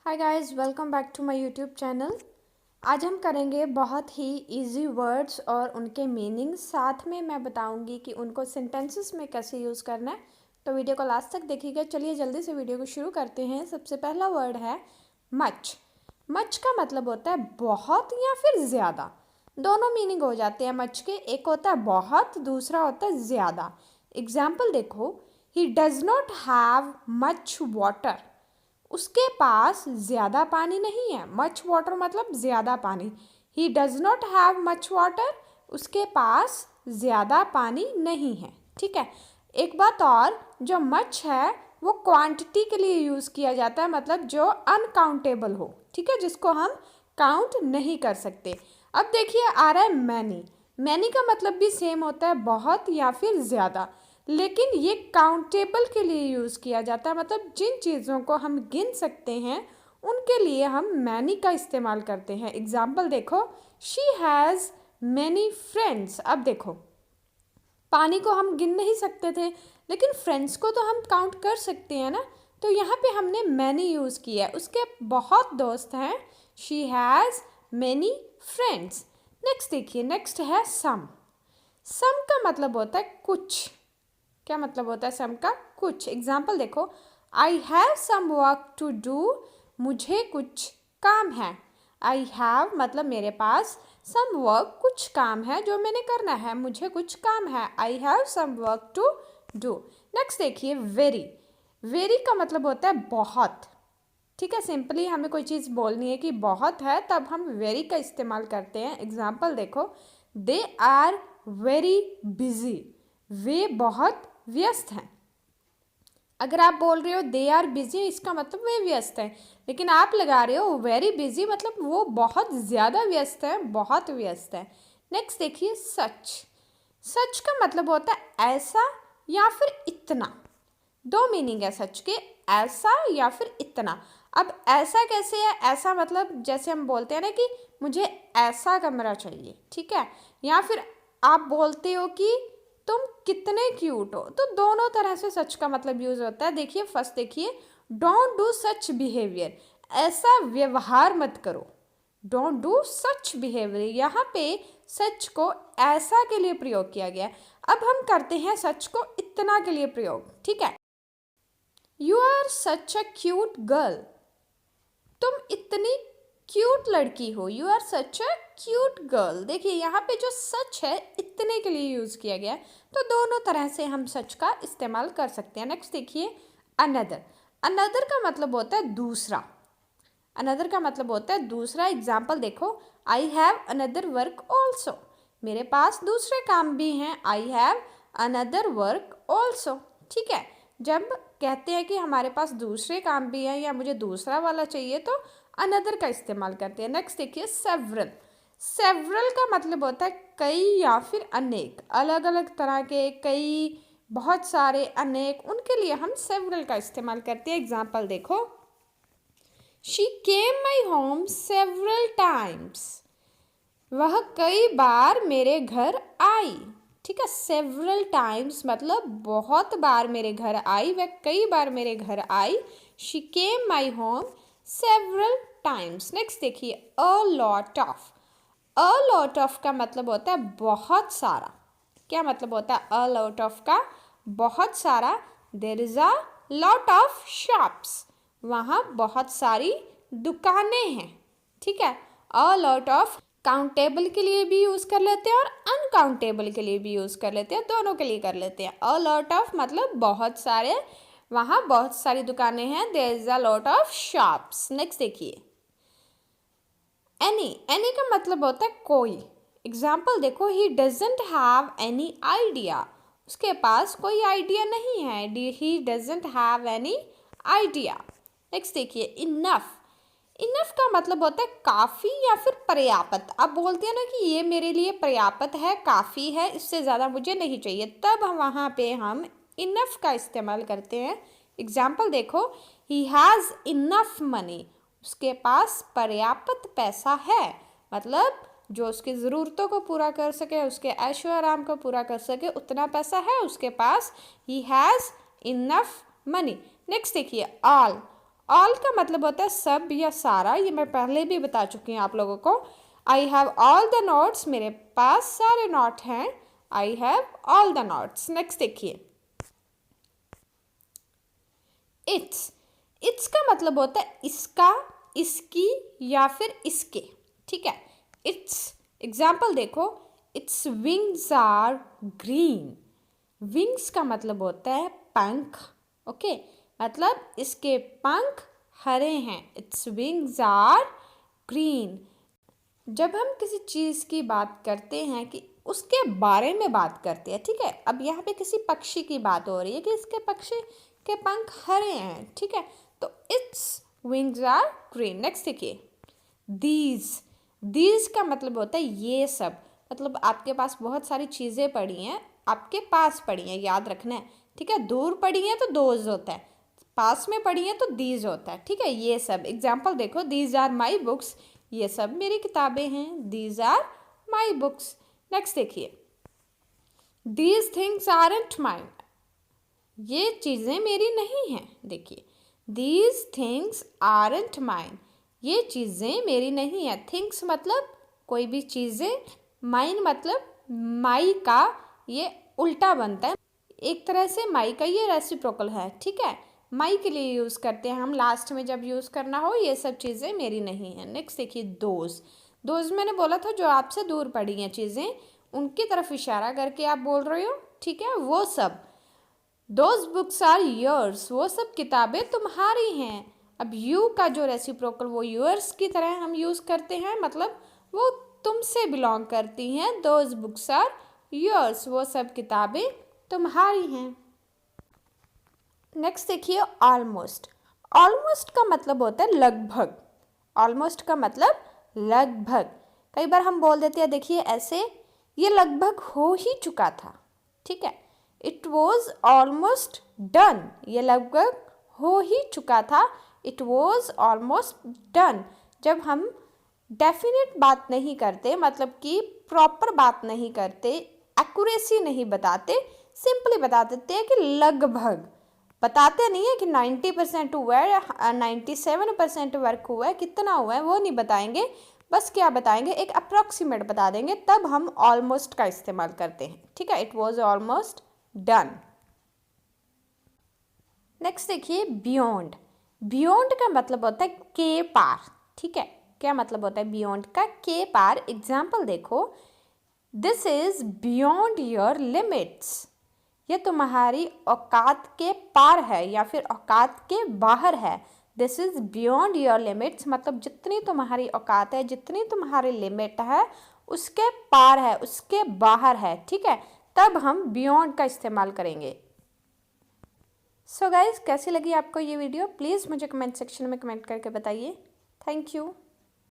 Hi guys, welcome back to my YouTube channel. आज हम करेंगे बहुत ही इजी वर्ड्स और उनके मीनिंग, साथ में मैं बताऊंगी कि उनको सेंटेंसेस में कैसे यूज़ करना है। तो वीडियो को लास्ट तक देखिएगा। चलिए जल्दी से वीडियो को शुरू करते हैं। सबसे पहला वर्ड है मच। मच का मतलब होता है बहुत या फिर ज़्यादा। दोनों मीनिंग हो जाते हैं मच के। एक होता है बहुत, दूसरा होता है ज़्यादा। एग्जाम्पल देखो, he does not have much water. उसके पास ज़्यादा पानी नहीं है। मच वाटर मतलब ज़्यादा पानी। He does not have much water, उसके पास ज़्यादा पानी नहीं है। ठीक है। एक बात और, जो मच है वो क्वांटिटी के लिए यूज़ किया जाता है, मतलब जो अनकाउंटेबल हो। ठीक है, जिसको हम काउंट नहीं कर सकते। अब देखिए आ रहा है मैनी। मैनी का मतलब भी सेम होता है, बहुत या फिर ज़्यादा, लेकिन ये काउंटेबल के लिए यूज़ किया जाता है, मतलब जिन चीज़ों को हम गिन सकते हैं उनके लिए हम मैनी का इस्तेमाल करते हैं। एग्जाम्पल देखो, शी हैज़ मैनी फ्रेंड्स। अब देखो, पानी को हम गिन नहीं सकते थे, लेकिन फ्रेंड्स को तो हम काउंट कर सकते हैं ना। तो यहाँ पे हमने मैनी यूज़ किया है। उसके बहुत दोस्त हैं। She has many friends. Next देखिए, नेक्स्ट है सम। सम का मतलब होता है कुछ। क्या मतलब होता है सम का? कुछ। एग्जाम्पल देखो, I have some work to do. मुझे कुछ काम है। आई हैव मतलब मेरे पास, सम वर्क कुछ काम है जो मैंने करना है, मुझे कुछ काम है। I have some work to do. Next देखिए वेरी। वेरी का मतलब होता है बहुत। ठीक है, सिंपली हमें कोई चीज़ बोलनी है कि बहुत है, तब हम वेरी का इस्तेमाल करते हैं। एग्जाम्पल देखो, दे आर वेरी बिजी। वे बहुत व्यस्त हैं। अगर आप बोल रहे हो दे आर बिजी, इसका मतलब वे व्यस्त हैं, लेकिन आप लगा रहे हो वेरी बिजी, मतलब वो बहुत ज़्यादा व्यस्त है, बहुत व्यस्त है। नेक्स्ट देखिए सच। सच का मतलब होता है ऐसा या फिर इतना। दो मीनिंग है सच के, ऐसा या फिर इतना। अब ऐसा कैसे है? ऐसा मतलब जैसे हम बोलते हैं ना कि मुझे ऐसा कमरा चाहिए। ठीक है, या फिर आप बोलते हो कि तुम कितने क्यूट हो। तो दोनों तरह से सच का मतलब यूज होता है। देखिए फर्स्ट देखिए, डोंट डू सच बिहेवियर। ऐसा व्यवहार मत करो। डोंट डू सच बिहेवियर, यहाँ पे सच को ऐसा के लिए प्रयोग किया गया है। अब हम करते हैं सच को इतना के लिए प्रयोग। ठीक है, you are such a cute girl. तुम इतनी क्यूट लड़की हो। You are such a cute girl. देखिए यहाँ पे जो सच है इतने के लिए यूज़ किया गया है। तो दोनों तरह से हम सच का इस्तेमाल कर सकते हैं। नेक्स्ट देखिए अनदर। अनदर का मतलब होता है दूसरा। अनदर का मतलब होता है दूसरा। एग्जाम्पल देखो, I have another work also. मेरे पास दूसरे काम भी हैं। I have another work also. ठीक है, जब कहते हैं कि हमारे पास दूसरे काम भी हैं या मुझे दूसरा वाला चाहिए, तो अनदर का इस्तेमाल करते हैं। नेक्स्ट देखिए सेवरल। सेवरल का मतलब होता है कई या फिर अनेक, अलग अलग तरह के, कई, बहुत सारे, अनेक, उनके लिए हम सेवरल का इस्तेमाल करते हैं। एग्जाम्पल देखो, she came my home several times. वह कई बार मेरे घर आई। ठीक है, सेवरल टाइम्स मतलब बहुत बार मेरे घर आई, वह कई बार मेरे घर आई। She came my home several times. Next देखिए a lot of. A lot of का मतलब होता है बहुत सारा। क्या मतलब होता है अ लॉट ऑफ का? बहुत सारा। There is a lot of shops. वहाँ बहुत सारी दुकानें हैं। ठीक है, अ लॉट ऑफ काउंटेबल के लिए भी यूज़ कर लेते हैं और अनकाउंटेबल के लिए भी यूज़ कर लेते हैं, दोनों के लिए कर लेते हैं। अ लॉट ऑफ मतलब बहुत सारे, वहाँ बहुत सारी दुकानें हैं। There is a lot of shops. Next देखिए एनी। एनी का मतलब होता है कोई। एग्जाम्पल देखो, he doesn't have any idea. उसके पास कोई आइडिया नहीं है। He doesn't have any idea. Next देखिए इनफ। इनफ का मतलब होता है काफ़ी या फिर पर्याप्त। आप बोलते हैं ना कि ये मेरे लिए पर्याप्त है, काफ़ी है, इससे ज़्यादा मुझे नहीं चाहिए, तब हम वहाँ पे हम इनफ का इस्तेमाल करते हैं। एग्जाम्पल देखो, ही हैज़ इनफ मनी। उसके पास पर्याप्त पैसा है, मतलब जो उसकी ज़रूरतों को पूरा कर सके, उसके ऐशो आराम को पूरा कर सके, उतना पैसा है उसके पास। He has enough money. Next देखिए ऑल। ऑल का मतलब होता है सब या सारा, ये मैं पहले भी बता चुकी हूँ आप लोगों को। I have all the notes, मेरे पास सारे नोट हैं। I have all the notes. Next देखिए, इट्स। इट्स का मतलब होता है इसका, इसकी या फिर इसके, ठीक है। इट्स एग्जाम्पल देखो, its wings are green. Wings का मतलब होता है पंख, ओके, मतलब इसके पंख हरे हैं। Its wings are green. जब हम किसी चीज़ की बात करते हैं कि उसके बारे में बात करते हैं, ठीक है। अब यहाँ पे किसी पक्षी की बात हो रही है कि इसके पक्षी के पंख हरे हैं, ठीक है, तो its wings are green. Next देखिए, दीज। दीज का मतलब होता है ये सब, मतलब आपके पास बहुत सारी चीज़ें पड़ी हैं, आपके पास पड़ी हैं, याद रखना है, ठीक है। दूर पड़ी हैं तो दोज होता है, पास में पड़ी हैं तो दीज होता है, ठीक है। ये सब एग्जाम्पल देखो, दीज आर माई बुक्स, ये सब मेरी किताबें हैं। These are my books. Next देखिए, दीज थिंग्स आरंट माइन, ये चीज़ें मेरी नहीं हैं। देखिए, दीज थिंग्स आरंट माइन, ये चीज़ें मेरी नहीं हैं। थिंग्स मतलब कोई भी चीज़ें, माइन मतलब माई का ये उल्टा बनता है, एक तरह से माई का ये रेसिप्रोकल है, ठीक है। माई के लिए यूज़ करते हैं हम लास्ट में जब यूज़ करना हो, ये सब चीज़ें मेरी नहीं हैं। नेक्स्ट देखिए, दोज। दोज मैंने बोला था जो आपसे दूर पड़ी हैं चीज़ें, उनकी तरफ इशारा करके आप बोल रहे हो, ठीक है, वो सब। दोज बुक्स आर योर्स, वो सब किताबें तुम्हारी हैं। अब यू का जो रेसिप्रोकल वो योर्स की तरह हम यूज़ करते हैं, मतलब वो तुमसे बिलोंग करती हैं। दोज बुक्स आर योर्स, वो सब किताबें तुम्हारी हैं। नेक्स्ट देखिए, ऑलमोस्ट। ऑलमोस्ट का मतलब होता है लगभग। ऑलमोस्ट का मतलब लगभग। कई बार हम बोल देते हैं, देखिए ऐसे, ये लगभग हो ही चुका था, ठीक है। इट वॉज ऑलमोस्ट डन, ये लगभग हो ही चुका था। It was almost done. जब हम डेफिनेट बात नहीं करते, मतलब कि प्रॉपर बात नहीं करते, एक्यूरेसी नहीं बताते, सिंपली बता देते हैं कि लगभग। बताते नहीं है कि 90% हुआ है, 97% वर्क हुआ है, कितना हुआ है वो नहीं बताएंगे, बस क्या बताएंगे, एक अप्रॉक्सीमेट बता देंगे, तब हम ऑलमोस्ट का इस्तेमाल करते हैं, ठीक है। It was almost done. Next देखिए, बियॉन्ड। बियॉन्ड का मतलब होता है के पार, ठीक है। क्या मतलब होता है बियॉन्ड का? के पार। एग्जाम्पल देखो, this is beyond your limits, ये तुम्हारी औकात के पार है या फिर औकात के बाहर है। This is beyond your limits, मतलब जितनी तुम्हारी औकात है, जितनी तुम्हारी लिमिट है, उसके पार है, उसके बाहर है, ठीक है। तब हम बियॉन्ड का इस्तेमाल करेंगे। सो गाइज, कैसी लगी आपको ये वीडियो? प्लीज़ मुझे कमेंट सेक्शन में कमेंट करके बताइए। Thank you.